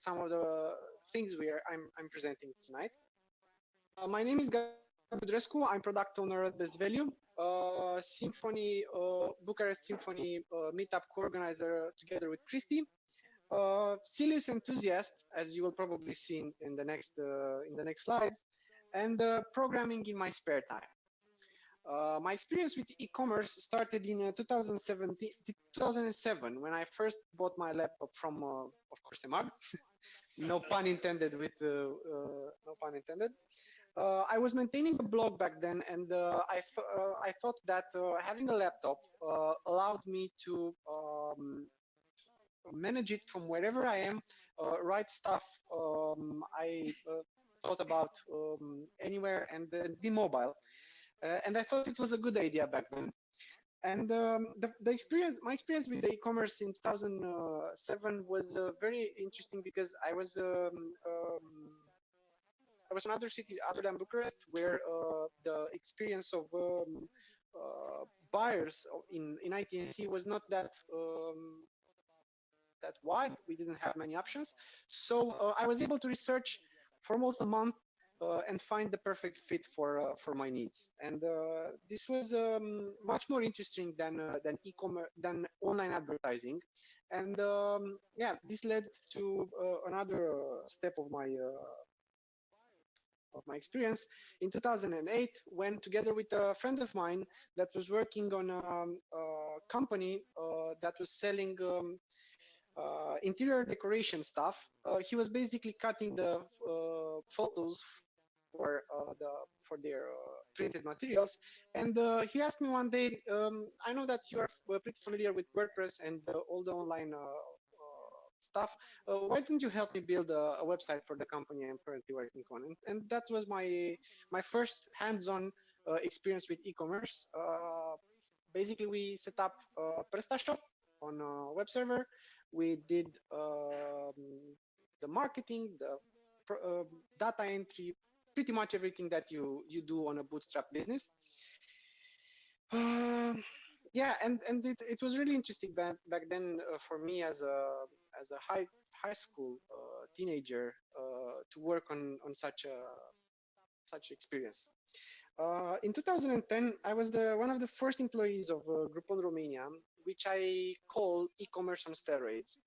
some of the things I'm presenting tonight. My name is Gabriel Budrescu. I'm product owner at Best Value, Symfony Bucharest Symfony Meetup co-organizer together with Christy. Serious enthusiast, as you will probably see in the next slides, and programming in my spare time. My experience with e-commerce started in 2007 when I first bought my laptop from, of course, a mug. No pun intended. No pun intended. I was maintaining a blog back then, and I thought that having a laptop allowed me to manage it from wherever I am, write stuff I thought about anywhere, and be mobile. And I thought it was a good idea back then. And my experience with the e-commerce in 2007 was very interesting because I was another city other than Bucharest where the experience of buyers in ITNC was not that wide. We didn't have many options. So I was able to research for almost a month and find the perfect fit for my needs. And this was much more interesting than e-commerce, than online advertising. And yeah, this led to another step of my experience in 2008, when together with a friend of mine that was working on a company that was selling interior decoration stuff, he was basically cutting the photos for their printed materials. And he asked me one day, I know that you are pretty familiar with WordPress and all the online stuff. Why don't you help me build a website for the company I'm currently working on? And that was my first hands-on experience with e-commerce. Basically, we set up a PrestaShop on a web server. We did the marketing, the data entry, pretty much everything that you do on a bootstrap business. Yeah, and it was really interesting back then for me as a high school teenager to work on such experience. In 2010, I was one of the first employees of Groupon Romania, which I call e-commerce on steroids.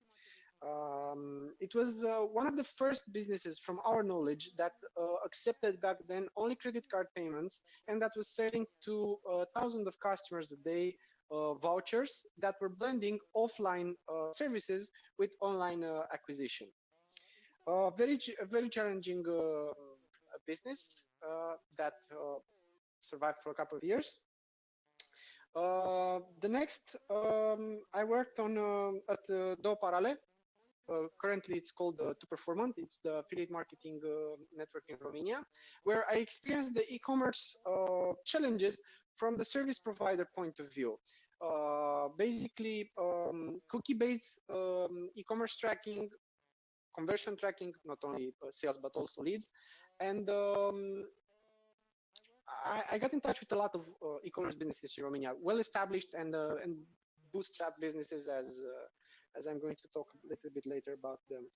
It was one of the first businesses from our knowledge that accepted back then only credit card payments, and that was selling to thousands of customers a day vouchers that were blending offline services with online acquisition. Very challenging business that survived for a couple of years. The next, I worked on at Do Parale. Currently, it's called To Performant. It's the affiliate marketing network in Romania, where I experienced the e-commerce challenges from the service provider point of view. Basically, cookie-based e-commerce tracking, conversion tracking, not only sales but also leads, and I got in touch with a lot of e-commerce businesses in Romania, well established and bootstrap businesses, as I'm going to talk a little bit later about them.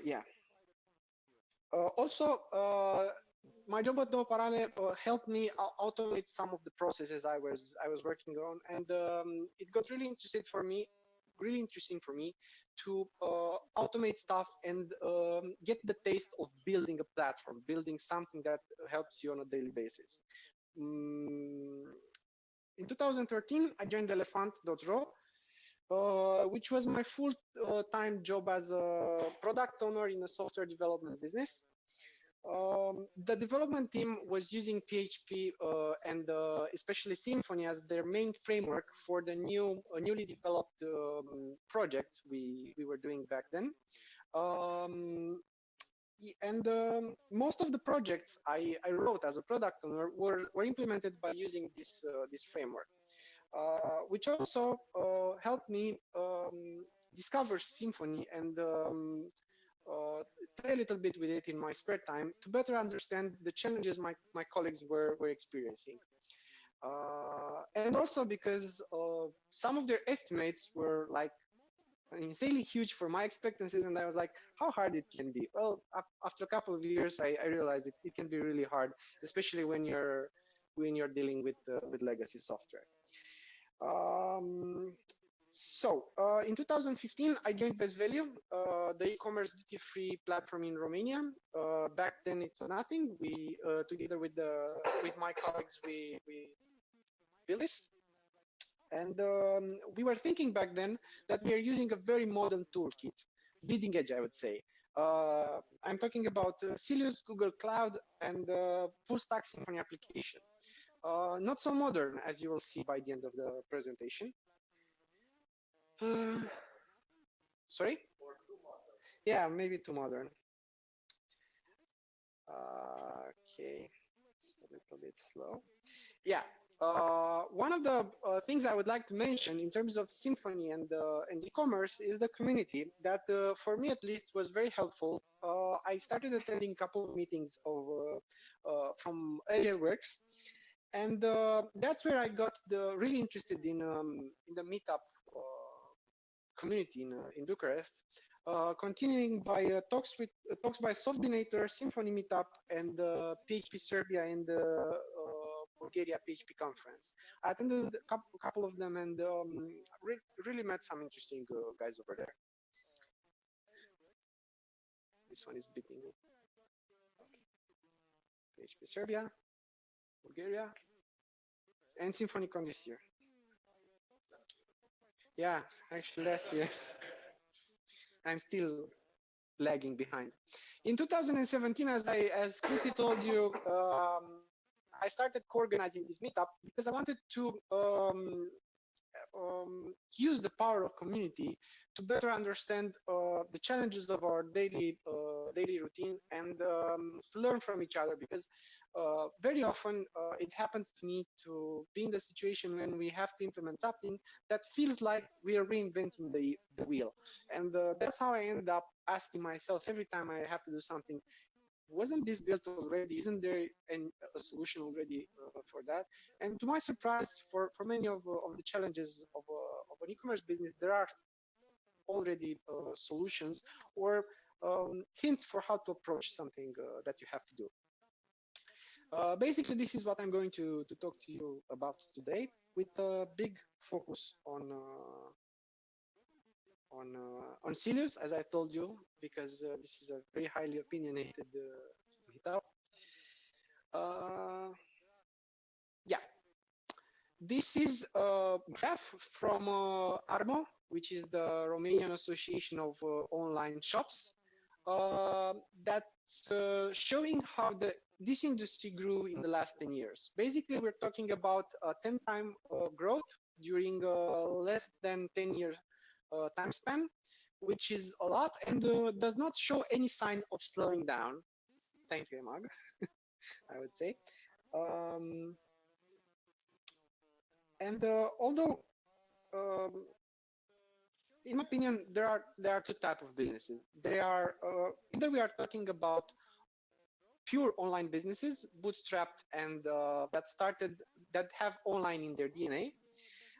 Yeah. Also, my job at Do Parale helped me automate some of the processes I was working on, and it got really interesting for me to automate stuff and get the taste of building a platform, building something that helps you on a daily basis. In 2013, I joined Elefant.ro, which was my full-time job as a product owner in a software development business. The development team was using PHP and especially Symfony as their main framework for the newly developed projects we were doing back then. Most of the projects I wrote as a product owner were implemented by using this framework, which also helped me discover Symfony and play a little bit with it in my spare time to better understand the challenges my colleagues were experiencing. And also because some of their estimates were like insanely huge for my expectancies, and I was like, how hard it can be. Well, after a couple of years, I realized it can be really hard, especially when you're dealing with legacy software. Um, in 2015, I joined Best Value, the e-commerce duty-free platform in Romania. Back then, it was nothing. We, together with my colleagues, we built this, and we were thinking back then that we are using a very modern toolkit, bleeding edge, I would say. I'm talking about Silius, Google Cloud, and full stack Symfony application. Not so modern, as you will see by the end of the presentation. Uh, Sorry? Yeah, maybe too modern. Okay, it's a little bit slow. Yeah, one of the things I would like to mention in terms of Symfony and e-commerce is the community that, for me at least, was very helpful. I started attending a couple of meetings from Agile Works, and that's where I got really interested in the meetup community in Bucharest. Continuing by talks by Softinator, Symfony Meetup, and PHP Serbia and the Bulgaria PHP conference. I attended a couple of them and really met some interesting guys over there. This one is beating me. Okay. PHP Serbia, Bulgaria, and SymfonyCon this year. Yeah, actually last year. I'm still lagging behind. In 2017, as Christy told you, I started co-organizing this meetup because I wanted to use the power of community to better understand the challenges of our daily routine and to learn from each other, because very often it happens to me to be in the situation when we have to implement something that feels like we are reinventing the wheel. And that's how I end up asking myself every time I have to do something, wasn't this built already? Isn't there a solution already for that? And to my surprise, for many of the challenges of an e-commerce business, there are already solutions or hints for how to approach something that you have to do. Basically, this is what I'm going to talk to you about today, with a big focus on Silius, as I told you, because this is a very highly opinionated meetup. Yeah, this is a graph from ARMO, which is the Romanian Association of Online Shops, that's showing how this industry grew in the last 10 years. Basically, we're talking about a 10-time growth during less than 10 years time span, which is a lot, and does not show any sign of slowing down. Thank you, Emag, I would say. And although, in my opinion, there are two types of businesses. There are either we are talking about pure online businesses, bootstrapped, and that have online in their DNA.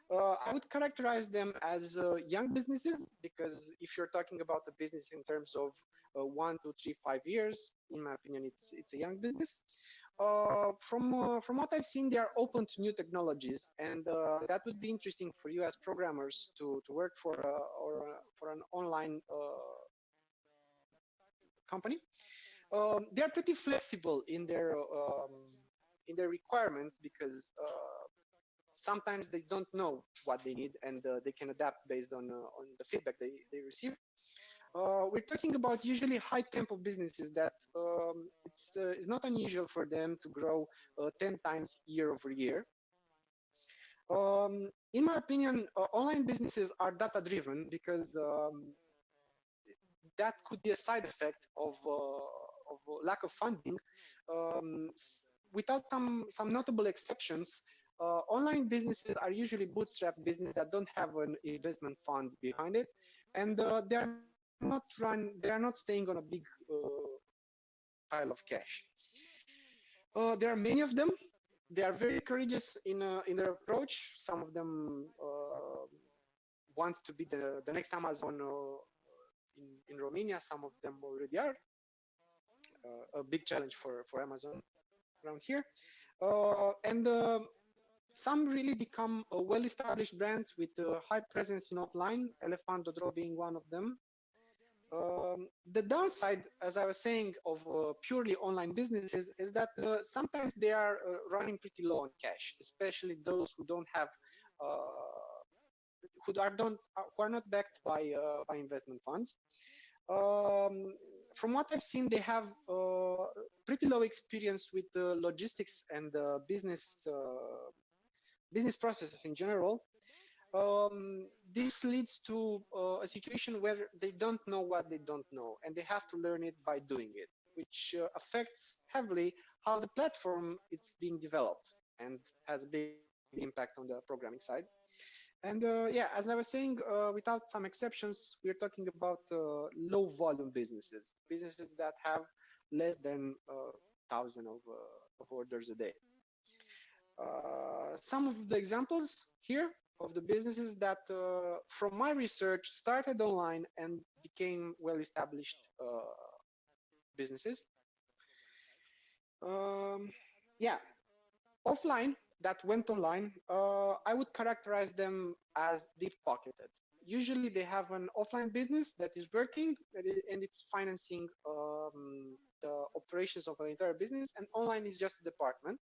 I would characterize them as young businesses, because if you're talking about a business in terms of 1, 2, 3, 5 years, in my opinion, it's a young business. From what I've seen, they are open to new technologies, and that would be interesting for you as programmers to work for for an online company. They are pretty flexible in their requirements, because sometimes they don't know what they need, and they can adapt based on the feedback they receive. We're talking about usually high tempo businesses that it's not unusual for them to grow 10 times year over year. In my opinion, online businesses are data driven, because that could be a side effect of lack of funding. Without some notable exceptions, online businesses are usually bootstrap businesses that don't have an investment fund behind it, and they are not staying on a big pile of cash. There are many of them. They are very courageous in their approach. Some of them want to be the next Amazon in Romania. Some of them already are. A big challenge for Amazon around here. And some really become well-established brands with a high presence in offline, Elephant.ro being one of them. The downside, as I was saying, of purely online businesses is that sometimes they are running pretty low on cash, especially those who don't have, who are not backed by investment funds. From what I've seen, they have pretty low experience with logistics and business processes in general. This leads to a situation where they don't know what they don't know, and they have to learn it by doing it, which affects heavily how the platform is being developed and has a big impact on the programming side. And yeah, as I was saying, without some exceptions, we're talking about low volume businesses that have less than 1,000 of orders a day. Some of the examples here of the businesses that, from my research, started online and became well-established businesses. Yeah, offline, that went online, I would characterize them as deep-pocketed. Usually they have an offline business that is working and it's financing the operations of an entire business, and online is just a department.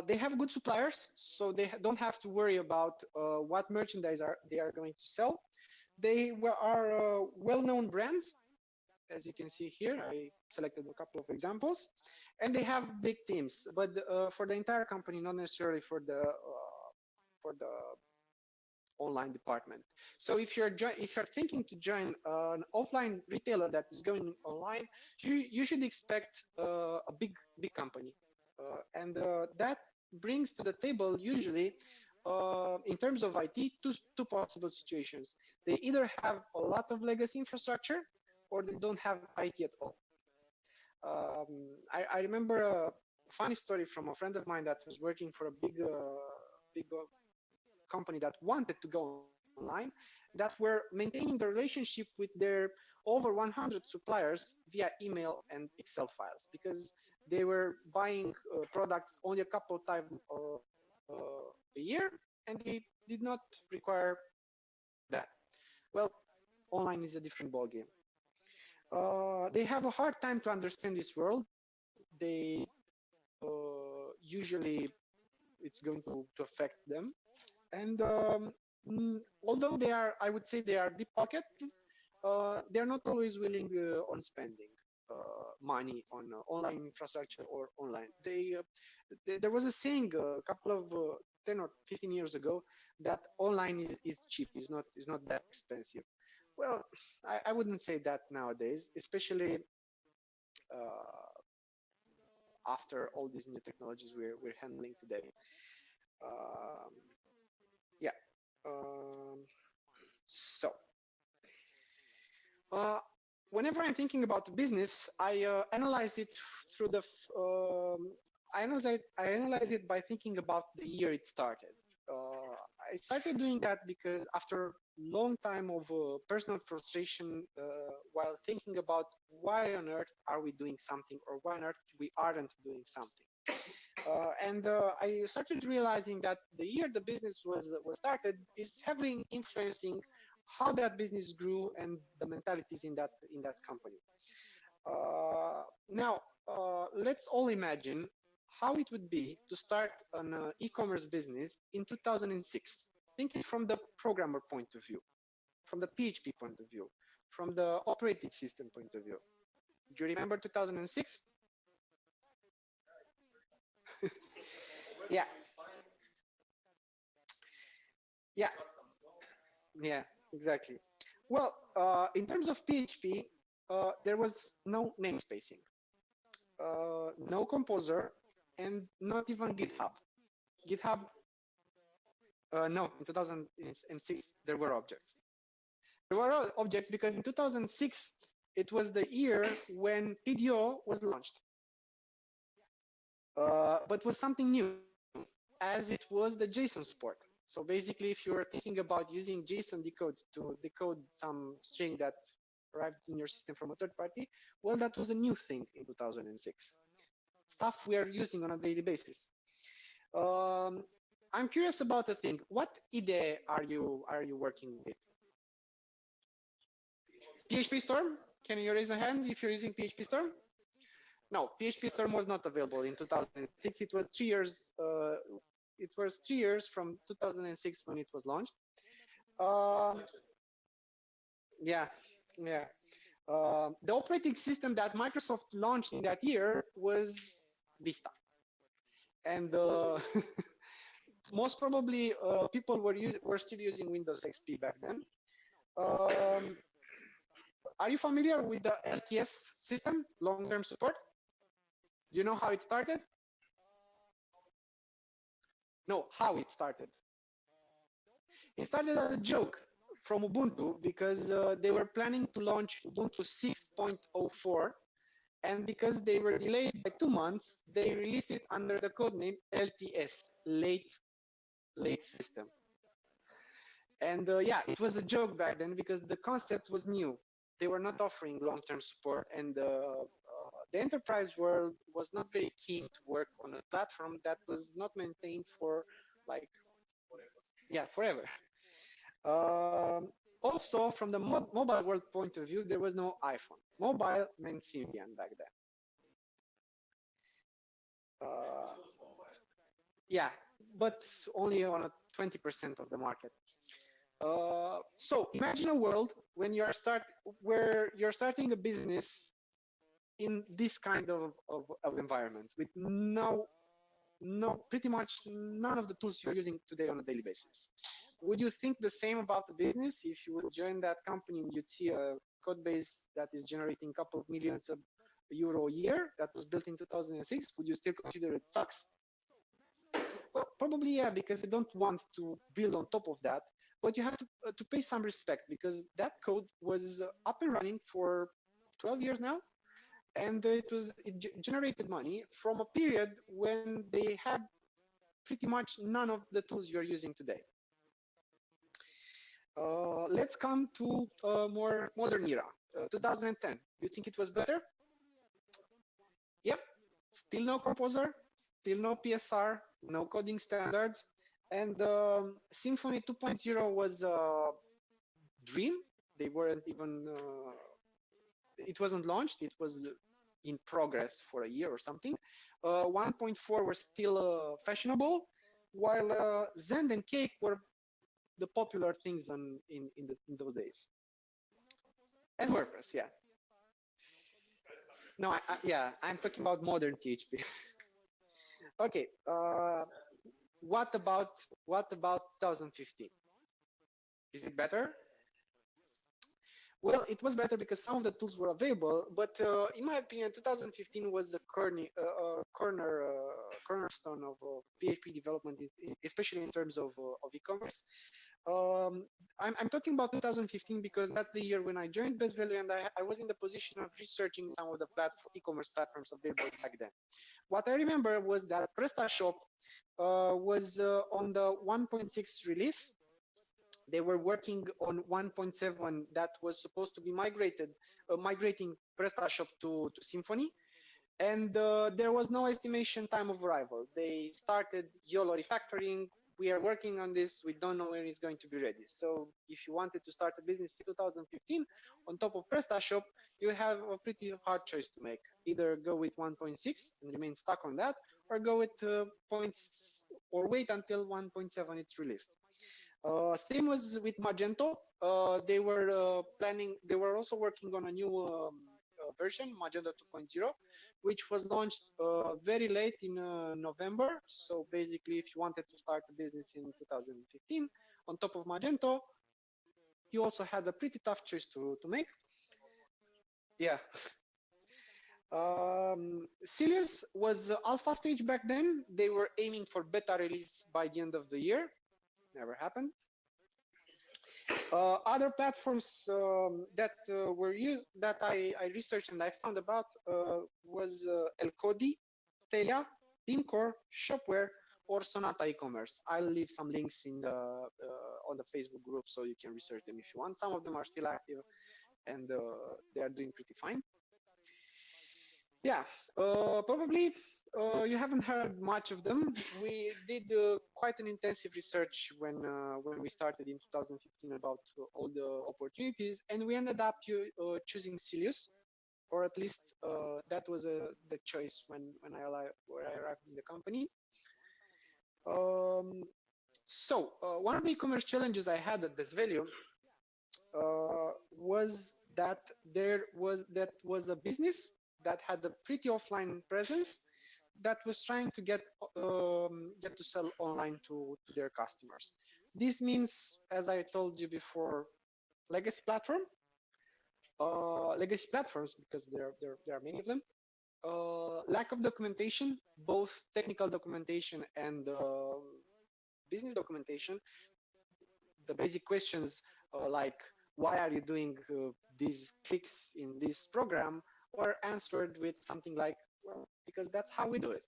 They have good suppliers, so they don't have to worry about what merchandise they are going to sell. They are well-known brands. As you can see here, I selected a couple of examples, and they have big teams, but for the entire company, not necessarily for the online department. So if you're thinking to join an offline retailer that is going online, you should expect a big company, and that brings to the table usually, in terms of IT, two possible situations. They either have a lot of legacy infrastructure, or they don't have IT at all. I remember a funny story from a friend of mine that was working for a big company that wanted to go online, that were maintaining the relationship with their over 100 suppliers via email and Excel files, because they were buying products only a couple of times a year, and they did not require that. Well, online is a different ballgame. They have a hard time to understand this world. They usually, it's going to affect them. And although they are, I would say they are deep pocket, they're not always willing on spending money on online infrastructure or online. There was a saying a couple of 10 or 15 years ago that online is cheap, is not that expensive. Well, I wouldn't say that nowadays, especially after all these new technologies we're handling today. Yeah. So, whenever I'm thinking about the business, I analyze it through the. I analyze it by thinking about the year it started. I started doing that because after a long time of personal frustration, while thinking about why on earth are we doing something, or why on earth we aren't doing something. And I started realizing that the year the business was started is heavily influencing how that business grew and the mentalities in that company. Now, let's all imagine how it would be to start an e-commerce business in 2006. Think it from the programmer point of view, from the PHP point of view, from the operating system point of view. Do you remember 2006? Yeah. Yeah. Yeah, exactly. Well, in terms of PHP, there was no namespacing, no composer, and not even GitHub. GitHub, no, in 2006, there were objects. There were objects because in 2006, it was the year when PDO was launched. But was something new, as it was the JSON support. So basically, if you're thinking about using JSON decode to decode some string that arrived in your system from a third party, well, that was a new thing in 2006. Stuff we are using on a daily basis. I'm curious about a thing. What IDE are you working with? PHP Storm? Can you raise a hand if you're using PHP Storm? No, PHP Storm was not available in 2006. It was 3 years. It was 3 years from 2006 when it was launched. Yeah, yeah. The operating system that Microsoft launched in that year was Vista, and most probably people were still using Windows XP back then. Are you familiar with the LTS system, long-term support? Do you know how it started? No, how it started. It started as a joke from Ubuntu because they were planning to launch Ubuntu 6.04, and because they were delayed by 2 months, they released it under the codename LTS, late system. And yeah, it was a joke back then because the concept was new. They were not offering long-term support, and the enterprise world was not very keen to work on a platform that was not maintained for like, yeah, forever. Also, from the mobile world point of view, there was no iPhone. Mobile meant Symbian back then. Yeah, but only on a 20% of the market. So imagine a world when where you're starting a business in this kind of environment with pretty much none of the tools you're using today on a daily basis. Would you think the same about the business? If you would join that company and you'd see a code base that is generating a couple of millions of euro a year that was built in 2006, would you still consider it sucks? Well, probably yeah, because they don't want to build on top of that. But you have to pay some respect because that code was up and running for 12 years now, and it generated money from a period when they had pretty much none of the tools you're using today. Let's come to a more modern era, 2010. You think it was better? Yep, still no composer, still no PSR, no coding standards, and Symfony 2.0 was a dream. They weren't even, it wasn't launched, it was in progress for a year or something. 1.4 were still fashionable, while Zend and Cake were the popular things in those days. And WordPress, yeah. No, yeah, I'm talking about modern PHP. Okay, what about 2015? Is it better? Well, it was better because some of the tools were available, but in my opinion, 2015 was the cornerstone of PHP development, especially in terms of e-commerce. I'm talking about 2015 because that's the year when I joined Best Value, and I was in the position of researching some of the e-commerce platforms available back then. What I remember was that PrestaShop was on the 1.6 release. They were working on 1.7 that was supposed to be migrating PrestaShop to Symfony. And there was no estimation time of arrival. They started YOLO refactoring. We are working on this. We don't know when it's going to be ready. So if you wanted to start a business in 2015 on top of PrestaShop, you have a pretty hard choice to make. Either go with 1.6 and remain stuck on that, or go with or wait until 1.7 it's released. Same was with Magento. They were they were also working on a new version, Magento 2.0, which was launched very late in November. So basically, if you wanted to start a business in 2015, on top of Magento, you also had a pretty tough choice to make. Yeah. Cilius was alpha stage back then. They were aiming for beta release by the end of the year. Never happened. Other platforms that were used that I researched and I found about was Elcodi, Telia, Pimcore, Shopware, or Sonata eCommerce. I'll leave some links in the on the Facebook group so you can research them if you want. Some of them are still active and they are doing pretty fine. Yeah, probably you haven't heard much of them. We did quite an intensive research when we started in 2015 about all the opportunities, and we ended up choosing Silius, or at least that was the choice when I arrived in the company. So one of the e-commerce challenges I had at this value was that that was a business that had a pretty offline presence that was trying to get to sell online to their customers. This means, as I told you before, legacy legacy platforms, because there are many of them. Lack of documentation, both technical documentation and business documentation. The basic questions like why are you doing these clicks in this program were answered with something like, well, because that's how we do it.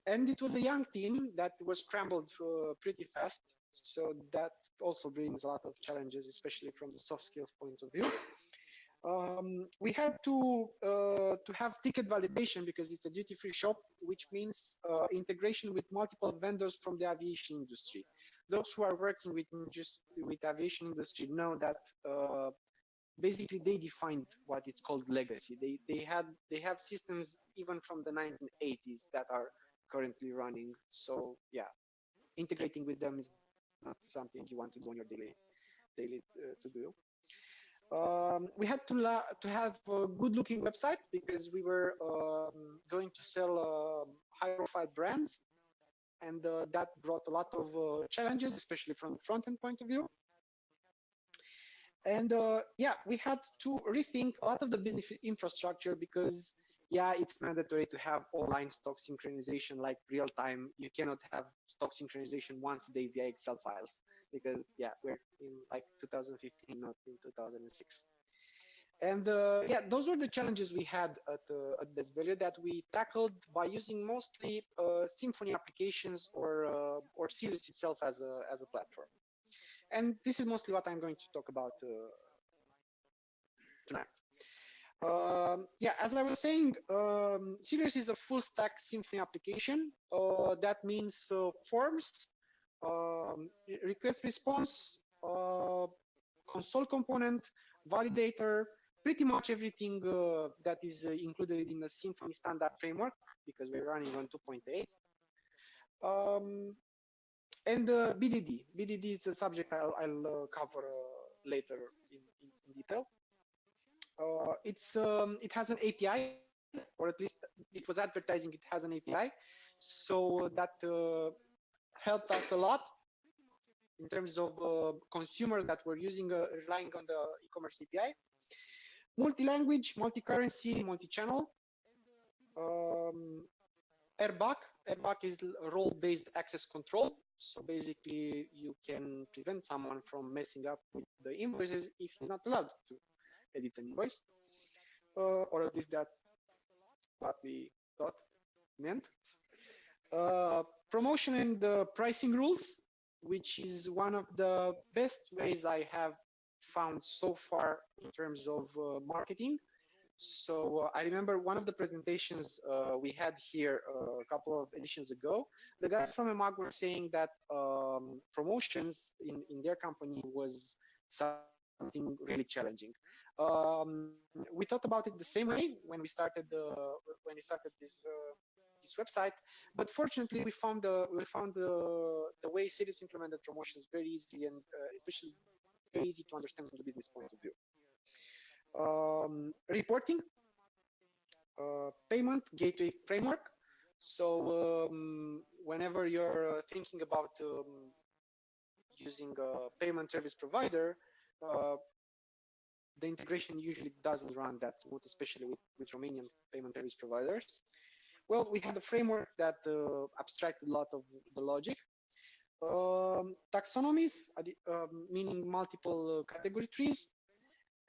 And it was a young team that was scrambled pretty fast, so that also brings a lot of challenges, especially from the soft skills point of view. We had to have ticket validation because it's a duty-free shop, which means integration with multiple vendors from the aviation industry. Those who are working with aviation industry know that basically they defined what it's called legacy. They have systems even from the 1980s that are currently running. So yeah, integrating with them is not something you want to do on your daily to do. We had to have a good-looking website because we were going to sell high-profile brands, and that brought a lot of challenges, especially from the front-end point of view. And yeah, we had to rethink a lot of the business infrastructure because, yeah, it's mandatory to have online stock synchronization like real time. You cannot have stock synchronization once a day via Excel files because, yeah, we're in like 2015, not in 2006. And yeah, those were the challenges we had at Best Value that we tackled by using mostly Symfony applications or Sirius itself as a platform. And this is mostly what I'm going to talk about tonight. Yeah, as I was saying, Sirius is a full stack Symfony application. That means forms, request response, console component, validator, pretty much everything that is included in the Symfony standard framework because we're running on 2.8. And BDD. BDD is a subject I'll cover later in detail. It has an API, or at least it was advertising it has an API, so that helped us a lot in terms of consumers that were relying on the e-commerce API. Multi-language, multi-currency, multi-channel. RBAC. RBAC is role-based access control. So basically, you can prevent someone from messing up with the invoices if he's not allowed to edit an invoice, or at least that's what we thought meant. Promotion and pricing rules, which is one of the best ways I have found so far in terms of marketing. So I remember one of the presentations we had here a couple of editions ago. The guys from EMAG were saying that promotions in their company was something really challenging. We thought about it the same way when we started this website, but fortunately we found the way Sirius implemented promotions very easily and especially very easy to understand from the business point of view. Reporting, payment gateway framework. So whenever you're thinking about using a payment service provider, the integration usually doesn't run that smooth, especially with Romanian payment service providers. Well, we had a framework that abstracted a lot of the logic. Taxonomies, meaning multiple category trees.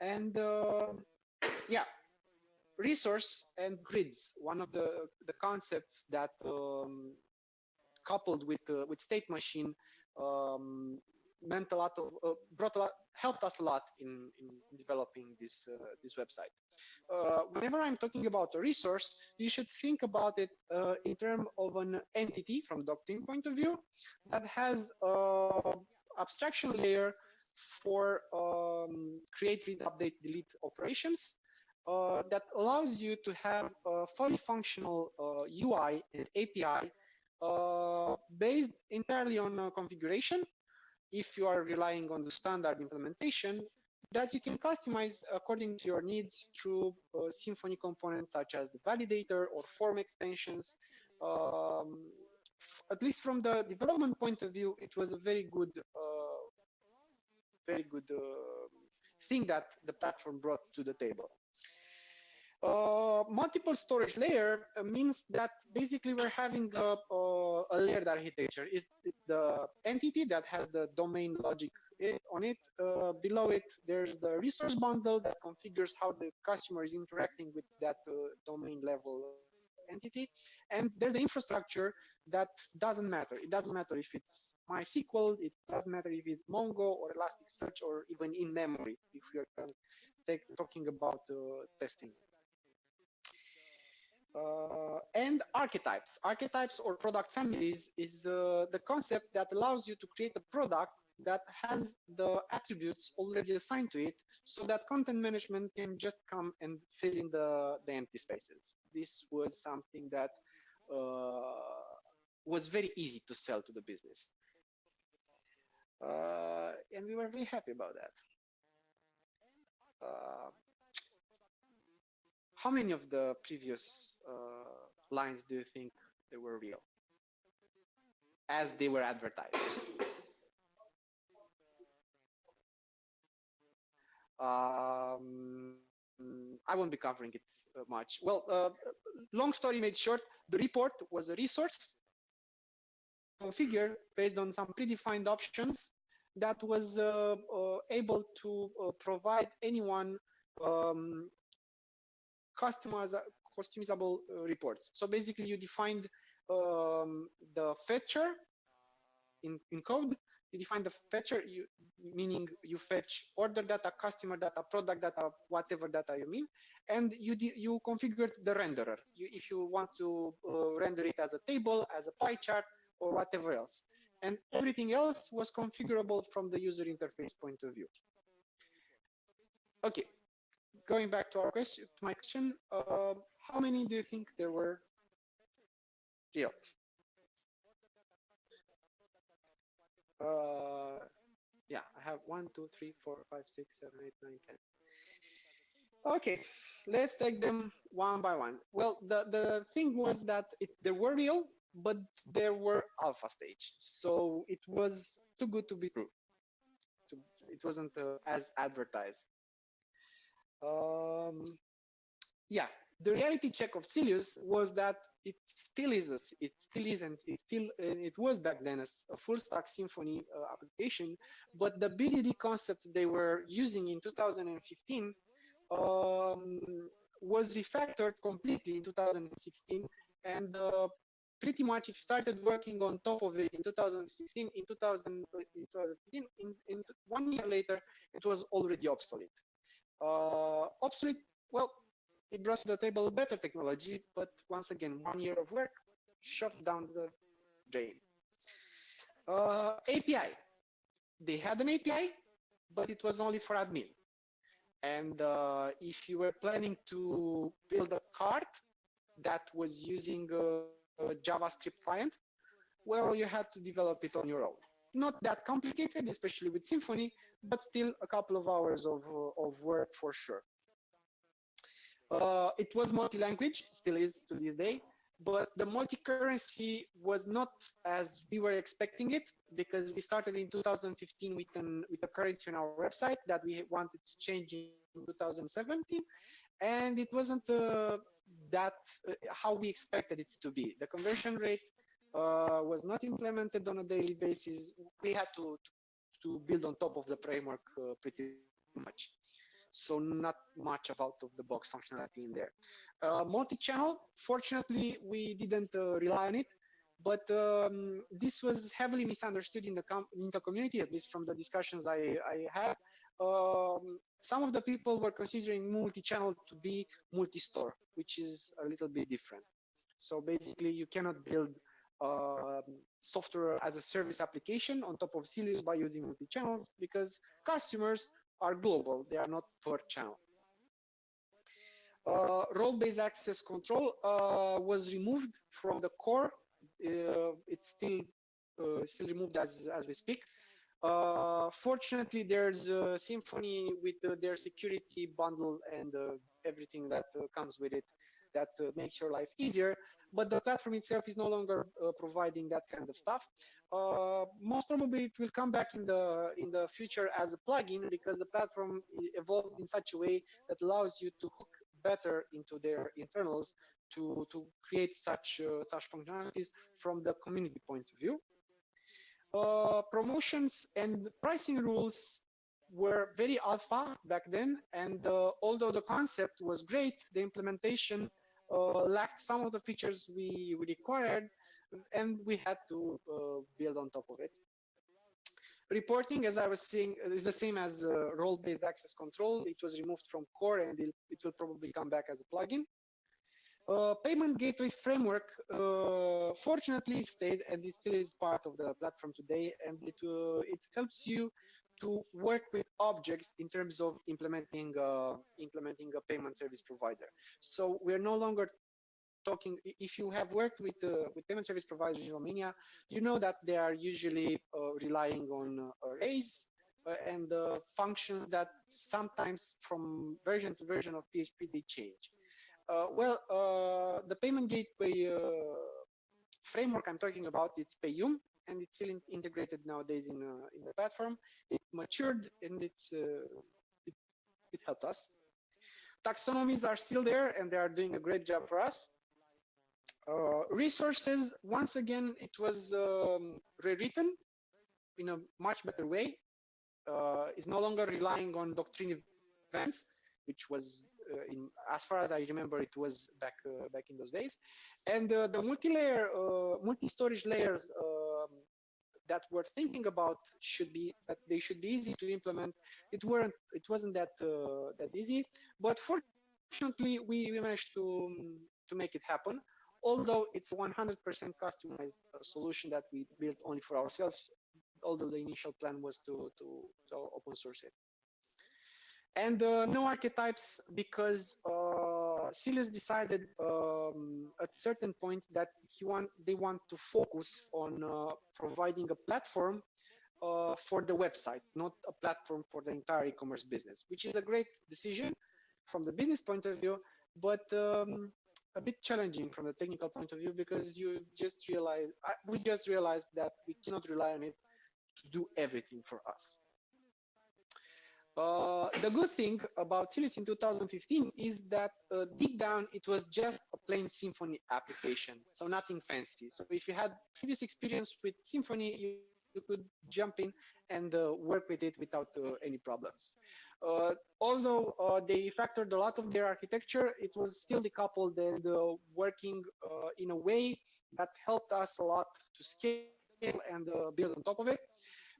And yeah, resource and grids, one of the concepts that coupled with state machine meant a lot of brought a lot, helped us a lot in developing this website. Whenever I'm talking about a resource, you should think about it in terms of an entity from doctrine point of view that has abstraction layer for create, read, update, delete operations that allows you to have a fully functional UI and API based entirely on configuration. If you are relying on the standard implementation, that you can customize according to your needs through Symfony components such as the validator or form extensions. At least from the development point of view, it was a very good thing that the platform brought to the table. Multiple storage layer means that basically we're having a layered architecture. It's the entity that has the domain logic on it. Below it, there's the resource bundle that configures how the customer is interacting with that domain level entity. And there's the infrastructure that doesn't matter. It doesn't matter if it's MySQL, it doesn't matter if it's Mongo or Elasticsearch or even in memory, if you're talking about testing. And archetypes. Archetypes or product families is the concept that allows you to create a product that has the attributes already assigned to it so that content management can just come and fill in the empty spaces. This was something that was very easy to sell to the business. And we were very happy about that. How many of the previous lines do you think they were real as they were advertised? I won't be covering it much. Well, long story made short, the report was a resource configured based on some predefined options that was able to provide anyone customizable reports. So basically, you defined the fetcher in code. You define the fetcher, meaning you fetch order data, customer data, product data, whatever data you mean, and you configured the renderer. If you want to render it as a table, as a pie chart, or whatever else. And everything else was configurable from the user interface point of view. Okay, going back to our question, to my question, how many do you think there were real? Yeah, I have 1, 2, 3, 4, 5, 6, 7, 8, 9, 10. Okay, let's take them one by one. Well, the thing was that they were real, but there were alpha stage. So it was too good to be true. It wasn't as advertised. Yeah, the reality check of Cilius was that it still is, and it was back then a full stack Symfony application, but the BDD concept they were using in 2015 was refactored completely in 2016, and pretty much it started working on top of it in 2016. In 2015, in 1 year later, it was already obsolete. Obsolete, well, it brought to the table better technology, but once again, 1 year of work shut down the drain. API. They had an API, but it was only for admin. And if you were planning to build a cart that was using a JavaScript client, well, you had to develop it on your own. Not that complicated, especially with Symfony, but still a couple of hours of work for sure. It was multi-language, still is to this day, but the multi-currency was not as we were expecting it, because we started in 2015 with a currency on our website that we wanted to change in 2017, and it wasn't how we expected it to be. The conversion rate was not implemented on a daily basis. We had to build on top of the framework pretty much. so not much of out-of-the-box functionality in there. Multi-channel, fortunately, we didn't rely on it, but this was heavily misunderstood in the community, at least from the discussions I had. Some of the people were considering multi-channel to be multi-store, which is a little bit different. So basically, you cannot build software as a service application on top of Cilius by using multi-channels, because customers are global, they are not per channel. Role-based access control was removed from the core. It's still removed as we speak. Fortunately, there's Symfony with their security bundle and everything that comes with it that makes your life easier. But the platform itself is no longer providing that kind of stuff. Most probably, it will come back in the future as a plugin, because the platform evolved in such a way that allows you to hook better into their internals to create such functionalities from the community point of view. Promotions and pricing rules were very alpha back then, and although the concept was great, the implementation lacked some of the features we required, and we had to build on top of it. Reporting, as I was saying, is the same as role-based access control. It was removed from core, and it will probably come back as a plugin. Payment gateway framework, fortunately, stayed, and it still is part of the platform today, and it helps you to work with objects in terms of implementing a payment service provider. So we're no longer talking. If you have worked with payment service providers in Romania, you know that they are usually relying on arrays and functions that sometimes from version to version of PHP they change. The payment gateway framework I'm talking about, it's Payum, and it's still integrated nowadays in the platform. It matured, and it helped us. Taxonomies are still there, and they are doing a great job for us. Resources, once again, it was rewritten in a much better way. It's no longer relying on doctrine events, which was as far as I remember, it was back in those days. And the multi-storage layers that we're thinking about they should be easy to implement. It wasn't that easy, but fortunately we managed to make it happen. Although it's a 100% customized solution that we built only for ourselves, although the initial plan was to open source it. And no archetypes, because Cilius decided at a certain point that they want to focus on providing a platform for the website, not a platform for the entire e-commerce business, which is a great decision from the business point of view, but a bit challenging from the technical point of view, because we just realized that we cannot rely on it to do everything for us. The good thing about Cilius in 2015 is that deep down it was just a plain Symfony application, so nothing fancy. So if you had previous experience with Symfony, you could jump in and work with it without any problems. Although they factored a lot of their architecture, it was still decoupled and working in a way that helped us a lot to scale and build on top of it.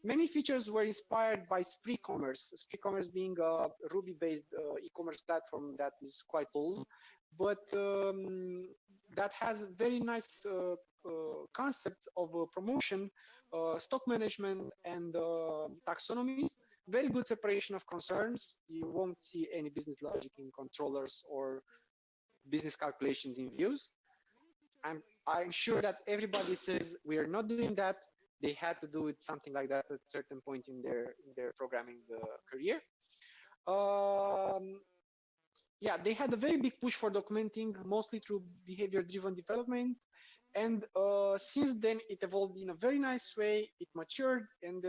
Many features were inspired by SpreeCommerce, SpreeCommerce being a Ruby-based e-commerce platform that is quite old, but that has a very nice concept of promotion, stock management, and taxonomies. Very good separation of concerns. You won't see any business logic in controllers or business calculations in views. I'm sure that everybody says we are not doing that. They had to do it something like that at a certain point in their programming career. Yeah, they had a very big push for documenting, mostly through behavior-driven development. And since then, it evolved in a very nice way. It matured, and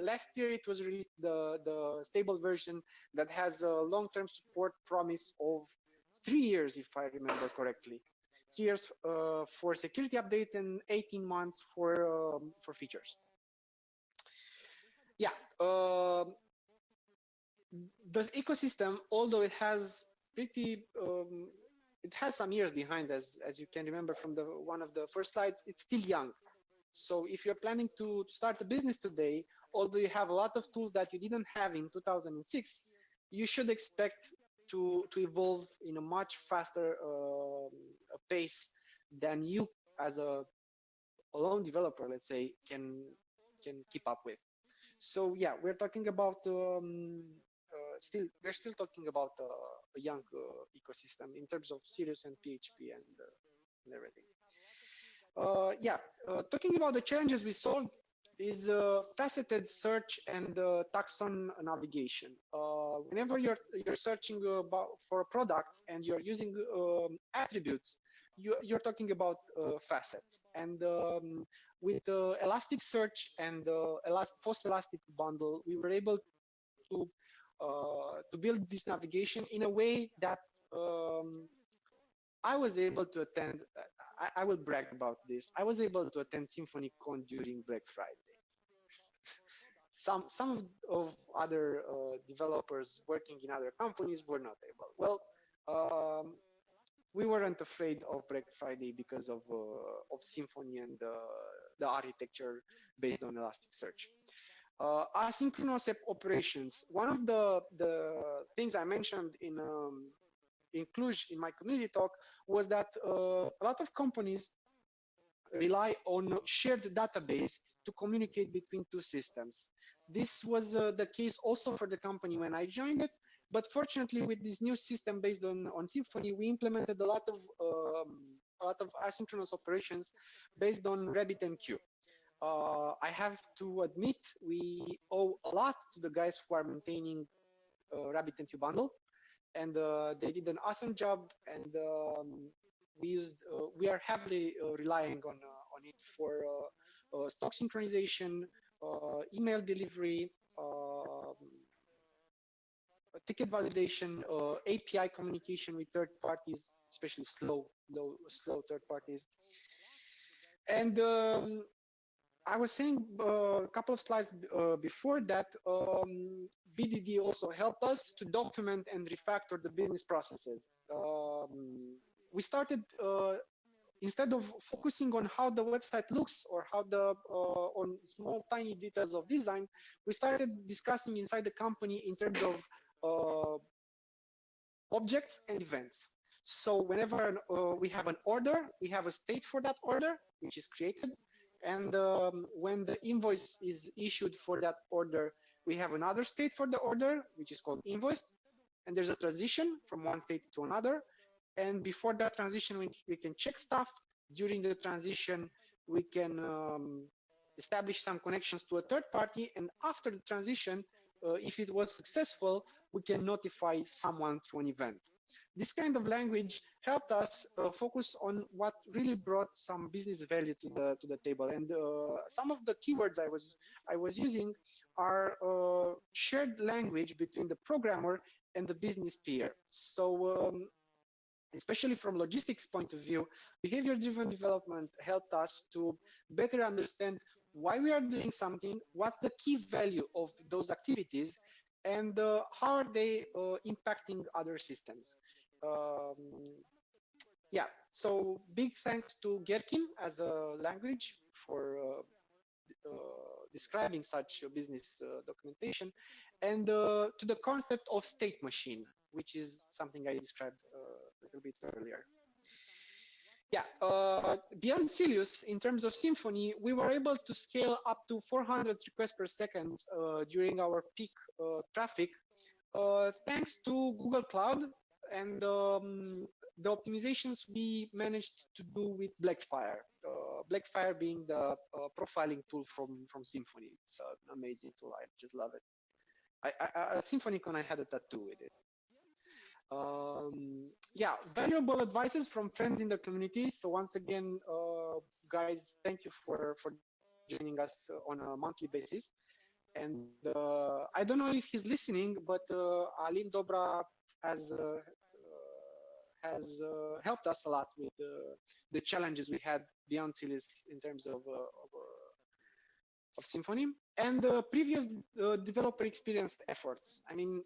last year it was released the stable version that has a long-term support promise of 3 years, if I remember correctly. 3 years for security updates and 18 months for features. Yeah, the ecosystem, although it has pretty, it has some years behind, as you can remember from the one of the first slides, it's still young. So if you're planning to start a business today, although you have a lot of tools that you didn't have in 2006, you should expect to evolve in a much faster pace than you as a lone developer, let's say, can keep up with. So yeah, we're talking about we're still talking about a young ecosystem in terms of Sirius and PHP and everything. Yeah, talking about the challenges we solved is faceted search and taxon navigation. Whenever you're searching for a product and you're using attributes, you're talking about facets. And with Elasticsearch and post-elastic bundle, we were able to build this navigation in a way that I was able to attend. I will brag about this. I was able to attend SymfonyCon during Black Friday. Some of other developers working in other companies were not able. Well, we weren't afraid of Black Friday because of Symfony and the architecture based on Elasticsearch. Asynchronous operations. One of the things I mentioned in Cluj in my community talk was that a lot of companies rely on shared database to communicate between two systems. This was the case also for the company when I joined it, but fortunately with this new system based on Symfony, we implemented a lot of asynchronous operations based on RabbitMQ. I have to admit we owe a lot to the guys who are maintaining RabbitMQ bundle, and they did an awesome job. And we are heavily relying on it for stock synchronization, email delivery, ticket validation, API communication with third parties, especially slow third parties. And I was saying a couple of slides before that BDD also helped us to document and refactor the business processes. We started, instead of focusing on how the website looks or how on small tiny details of design, we started discussing inside the company in terms of objects and events. So whenever we have an order, we have a state for that order, which is created. And when the invoice is issued for that order, we have another state for the order, which is called invoiced. And there's a transition from one state to another. And before that transition, we can check stuff. During the transition, we can establish some connections to a third party. And after the transition, if it was successful, we can notify someone through an event. This kind of language helped us focus on what really brought some business value to the table. And some of the keywords I was using are shared language between the programmer and the business peer. So especially from logistics point of view, behavior-driven development helped us to better understand why we are doing something, what's the key value of those activities, and how are they impacting other systems. Yeah, so big thanks to Gherkin as a language for describing such business documentation, and to the concept of state machine, which is something I described a little bit earlier. Yeah, beyond Sirius, in terms of Symfony, we were able to scale up to 400 requests per second during our peak traffic, thanks to Google Cloud and the optimizations we managed to do with Blackfire. Blackfire being the profiling tool from Symfony. It's an amazing tool. I just love it. At SymfonyCon, I had a tattoo with it. Yeah, valuable advices from friends in the community. So once again, guys, thank you for joining us on a monthly basis. And I don't know if he's listening, but Alin Dobra has helped us a lot with the challenges we had beyond Sirius in terms of Symfony. and previous developer experience efforts. I mean,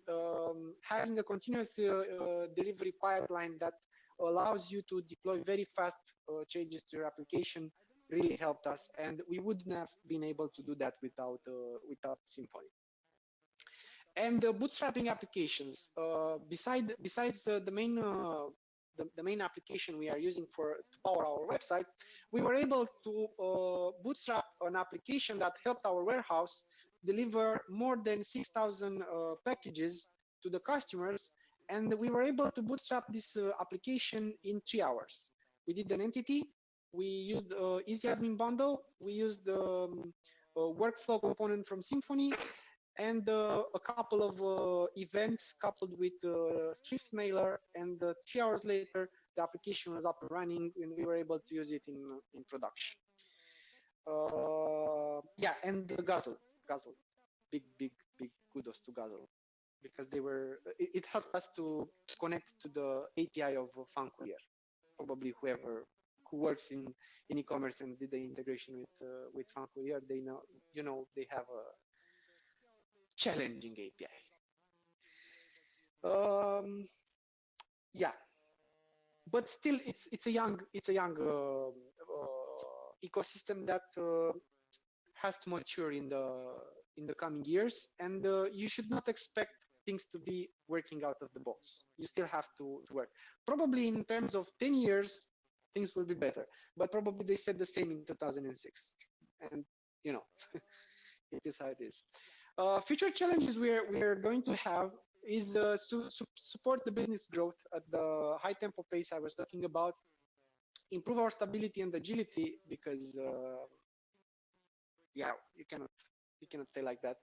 having a continuous delivery pipeline that allows you to deploy very fast changes to your application really helped us, and we wouldn't have been able to do that without Symfony. And bootstrapping applications, besides the main application we are using to power our website, we were able to bootstrap an application that helped our warehouse deliver more than 6,000 packages to the customers, and we were able to bootstrap this application in 3 hours. We did an entity, we used Easy Admin Bundle, we used a workflow component from Symfony, and a couple of events coupled with Swift Mailer, and 3 hours later, the application was up and running, and we were able to use it in production. Yeah, and Guzzle, big kudos to Guzzle, because it helped us to connect to the API of Funcourier. Probably who works in e-commerce and did the integration with Funcourier, they know, they have a challenging API. Yeah, but still, it's a young ecosystem that has to mature in the coming years, and you should not expect things to be working out of the box. You still have to work. Probably in terms of 10 years, things will be better, but probably they said the same in 2006, and you know, it is how it is. Future challenges we are going to have is to support the business growth at the high tempo pace I was talking about, improve our stability and agility, because yeah, you cannot stay like that.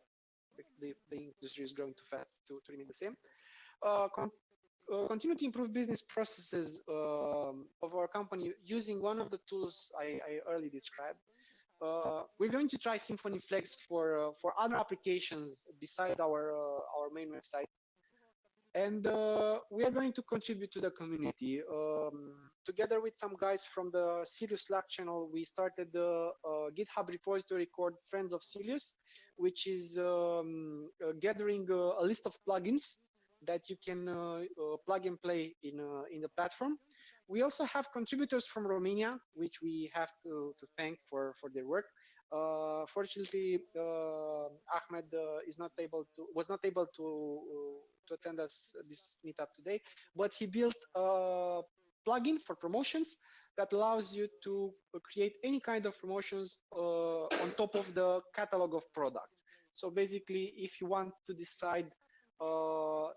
The industry is growing too fast to remain the same. Continue to improve business processes of our company using one of the tools I earlier described. We're going to try Symfony Flex for other applications beside our main website, and we are going to contribute to the community. Together with some guys from the Sirius Slack channel, we started the GitHub repository called Friends of Sirius, which is gathering a list of plugins that you can plug and play in the platform. We also have contributors from Romania, which we have to thank for their work. Fortunately, Ahmed was not able to attend this meetup today, but he built a plugin for promotions that allows you to create any kind of promotions on top of the catalog of products. So basically, if you want to decide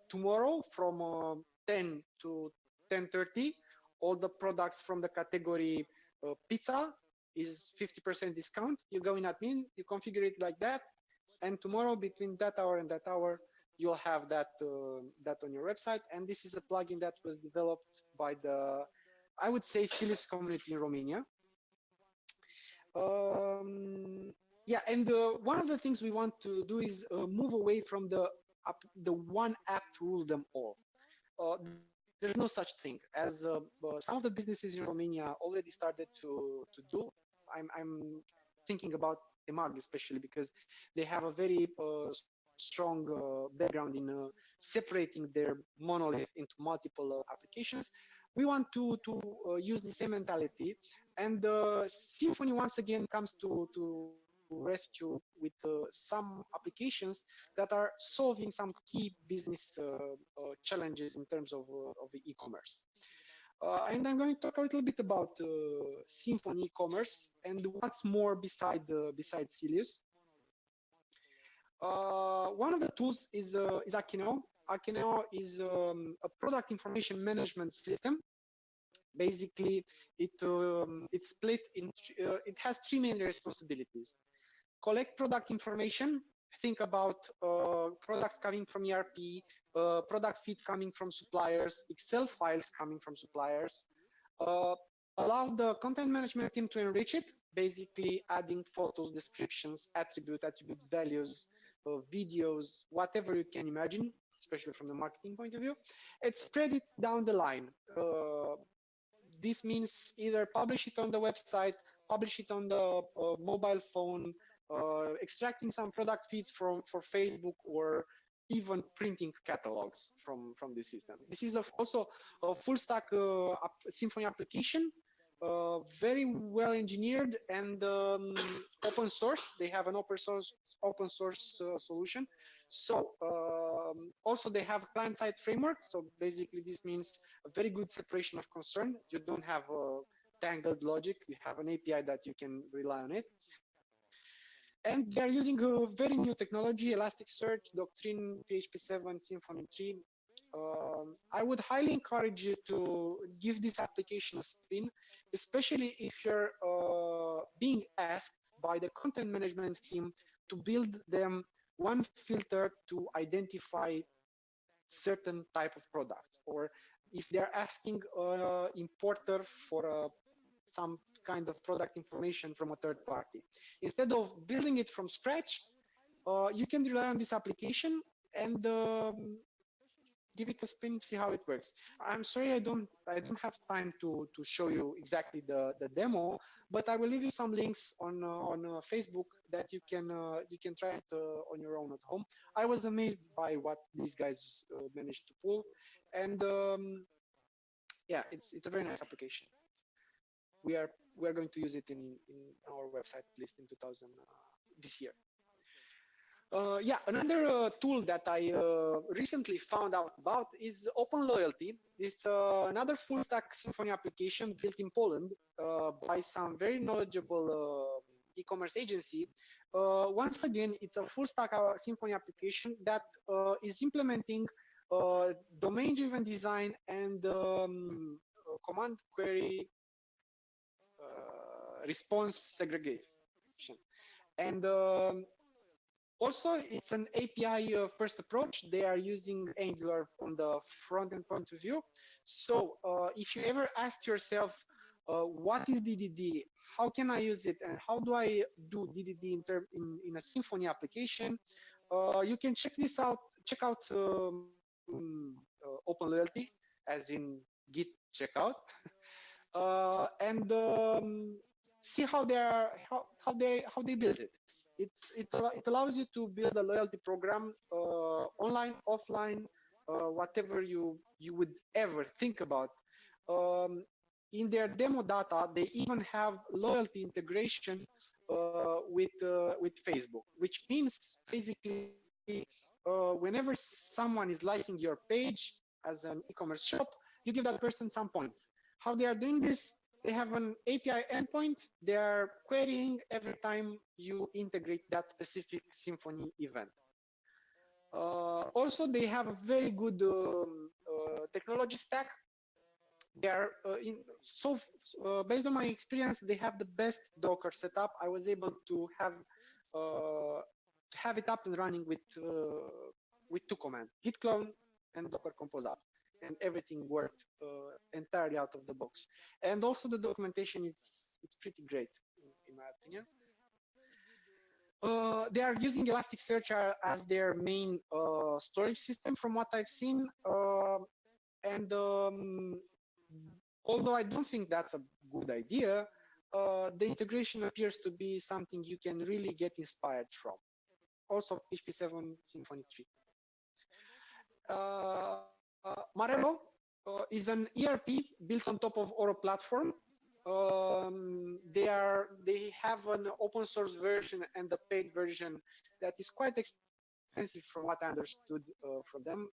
tomorrow from 10 to 10:30, all the products from the category pizza is 50% discount. You go in admin, you configure it like that, and tomorrow between that hour and that hour, you'll have that on your website. And this is a plugin that was developed by the, I would say, Silius community in Romania. Yeah, and one of the things we want to do is move away from the one app to rule them all. There's no such thing, as some of the businesses in Romania already started to do. I'm thinking about EMAG especially, because they have a very strong background in separating their monolith into multiple applications. We want to use the same mentality, and Symfony once again comes to rescue with some applications that are solving some key business challenges in terms of e-commerce. And I'm going to talk a little bit about Symfony e-commerce and what's more beside Silius. One of the tools is Akineo. Akineo is a product information management system. Basically, it's split in. It has three main responsibilities: collect product information. Think about products coming from ERP, product feeds coming from suppliers, Excel files coming from suppliers. Allow the content management team to enrich it, basically adding photos, descriptions, attribute values, videos, whatever you can imagine, especially from the marketing point of view. It's spread it down the line. This means either publish it on the website, publish it on the mobile phone, extracting some product feeds for Facebook, or even printing catalogs from the system. This is also a full stack Symfony application, very well engineered and open source. They have an open source solution. So also they have client-side framework. So basically this means a very good separation of concern. You don't have a tangled logic. You have an API that you can rely on it. And they are using a very new technology, Elasticsearch, Doctrine, PHP 7, Symfony 3. I would highly encourage you to give this application a spin, especially if you're being asked by the content management team to build them one filter to identify certain type of products, or if they're asking importer for some kind of product information from a third party. Instead of building it from scratch, you can rely on this application and give it a spin, see how it works. I'm sorry, I don't have time to show you exactly the demo, but I will leave you some links on Facebook that you can try it on your own at home. I was amazed by what these guys managed to pull, and yeah, it's a very nice application. We are going to use it in our website, at least in 2000 this year. Yeah, another tool that I recently found out about is Open Loyalty. It's another full stack Symfony application built in Poland by some very knowledgeable e-commerce agency. Once again, it's a full stack Symfony application that is implementing domain-driven design and command query response segregation. And also, it's an API first approach. They are using Angular from the front-end point of view. So if you ever asked yourself, what is DDD? How can I use it? And how do I do DDD in a Symfony application? You can check this out. Check out Open Loyalty, as in Git checkout, and see how they build it. It allows you to build a loyalty program online, offline, whatever you would ever think about. In their demo data, they even have loyalty integration with Facebook, which means basically whenever someone is liking your page as an e-commerce shop, you give that person some points. How they are doing this? They have an API endpoint. They are querying every time you integrate that specific Symfony event. Also, they have a very good technology stack. They are based on my experience, they have the best Docker setup. I was able to have it up and running with 2 commands: git clone and Docker compose up, and everything worked entirely out of the box. And also the documentation, it's pretty great in my opinion. They are using Elasticsearch as their main storage system from what I've seen. And although I don't think that's a good idea, the integration appears to be something you can really get inspired from. Also, PHP 7, Symfony 3. Marello is an ERP built on top of Oro platform. They have an open source version and a paid version that is quite expensive from what I understood from them.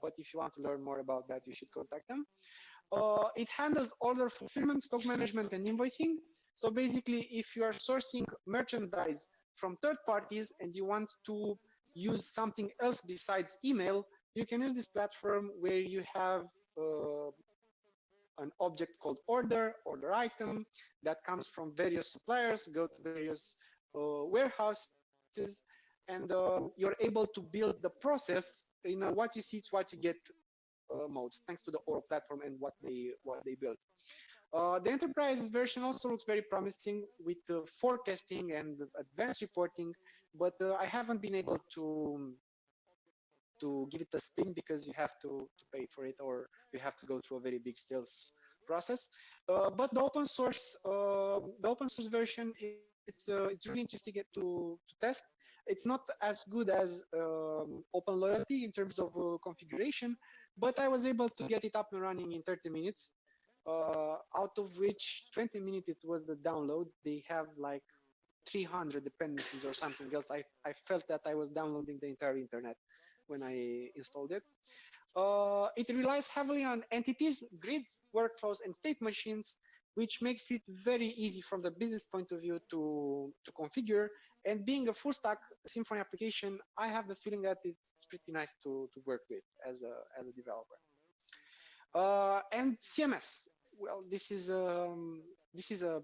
But if you want to learn more about that, you should contact them. It handles order fulfillment, stock management, and invoicing. So basically, if you are sourcing merchandise from third parties and you want to use something else besides email, you can use this platform where you have an object called order item that comes from various suppliers, go to various warehouses, and you're able to build the process in a what you see, it's what you get modes, thanks to the Oro platform and what they built. The enterprise version also looks very promising with forecasting and advanced reporting, but I haven't been able to give it a spin because you have to pay for it, or you have to go through a very big sales process. But the open source version is it's really interesting to test. It's not as good as Open Loyalty in terms of configuration, but I was able to get it up and running in 30 minutes, out of which 20 minutes it was the download. They have like 300 dependencies or something else. I felt that I was downloading the entire internet when I installed it. It relies heavily on entities, grids, workflows, and state machines, which makes it very easy from the business point of view to configure. And being a full stack Symfony application, I have the feeling that it's pretty nice to work with as a developer. And CMS. Well, this is a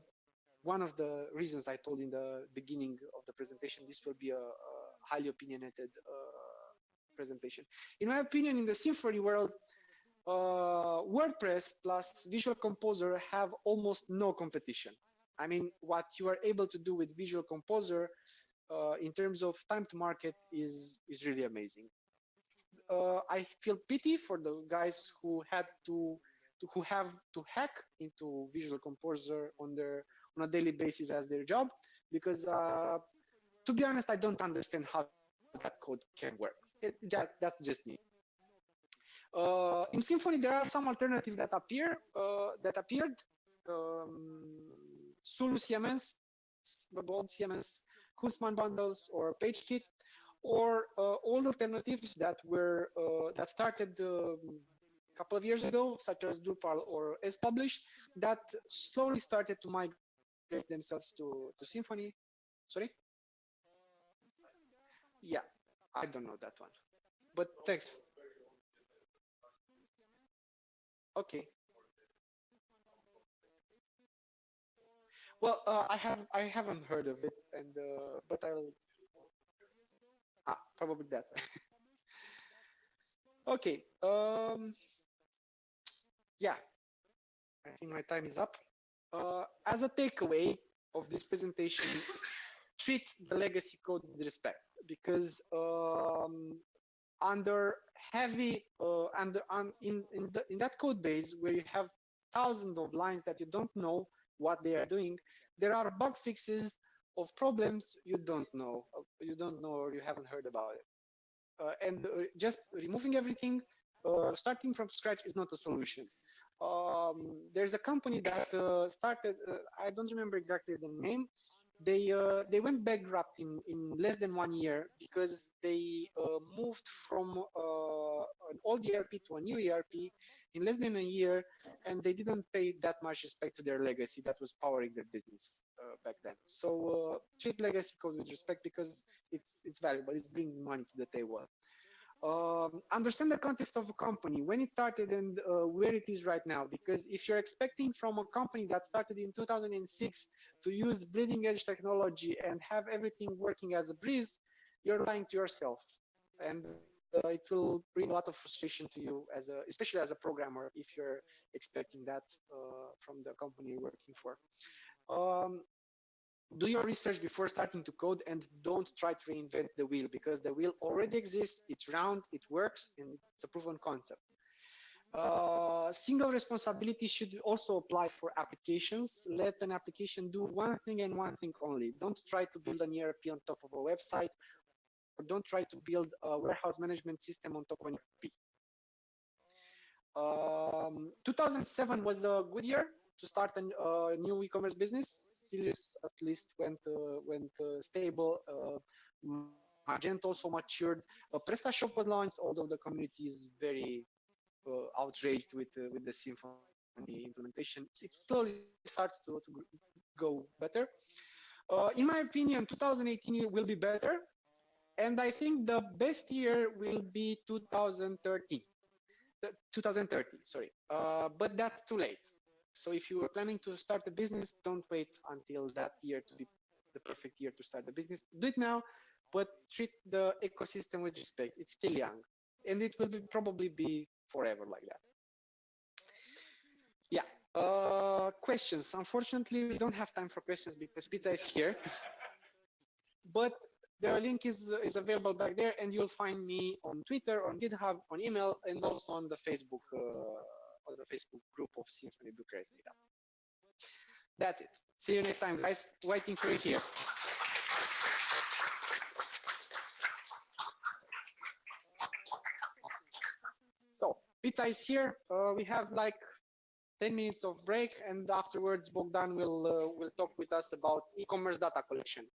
one of the reasons I told in the beginning of the presentation. This will be a highly opinionated presentation. In my opinion, in the Symfony world, WordPress plus Visual Composer have almost no competition. I mean, what you are able to do with Visual Composer in terms of time to market is really amazing. I feel pity for the guys who had who have to hack into Visual Composer on a daily basis as their job, because to be honest, I don't understand how that code can work. That's just me. In Symfony, there are some alternatives that appeared. Sulu CMS, Bold CMS, Hussman bundles, or PageKit, or all alternatives that were that started a couple of years ago, such as Drupal or Publish, that slowly started to migrate themselves to Symfony. Sorry? Yeah, I don't know that one, but thanks. Okay. Well, I haven't heard of it, and but I'll probably that. Okay. Yeah, I think my time is up. As a takeaway of this presentation, treat the legacy code with respect, because under heavy in that code base where you have thousands of lines that you don't know what they are doing, there are bug fixes of problems you don't know or you haven't heard about it. And just removing everything, starting from scratch is not a solution. There's a company that started, I don't remember exactly the name. They went bankrupt in less than 1 year because they moved from an old ERP to a new ERP in less than a year, and they didn't pay that much respect to their legacy that was powering their business back then. So treat legacy code with respect, because it's valuable. It's bringing money to the table. Understand the context of a company, when it started and where it is right now. Because if you're expecting from a company that started in 2006 to use bleeding edge technology and have everything working as a breeze, you're lying to yourself. And it will bring a lot of frustration to you, especially as a programmer, if you're expecting that from the company you're working for. Do your research before starting to code, and don't try to reinvent the wheel, because the wheel already exists, it's round, it works, and it's a proven concept. Single responsibility should also apply for applications. Let an application do one thing and one thing only. Don't try to build an ERP on top of a website, or don't try to build a warehouse management system on top of an ERP. 2007 was a good year to start a new e-commerce business. Sirius at least went stable. Magento also matured. PrestaShop was launched, although the community is very outraged with the Symfony implementation. It slowly starts to go better. In my opinion, 2018 will be better, and I think the best year will be 2030. Sorry, but that's too late. So if you are planning to start a business, don't wait until that year to be the perfect year to start the business. Do it now, but treat the ecosystem with respect. It's still young, and it will probably be forever like that. Yeah. Questions. Unfortunately, we don't have time for questions because pizza is here. But the link is available back there, and you'll find me on Twitter, on GitHub, on email, and also on the Facebook group of Symfony Bucharest Meetup. That's it. See you next time, guys. Waiting for you here. So pizza is here. We have like 10 minutes of break, and afterwards Bogdan will talk with us about e-commerce data collection.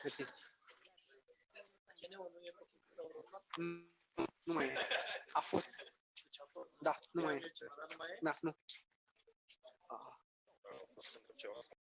Mersi. Nu mai e. A fost. Da, nu mai e. Da, nu.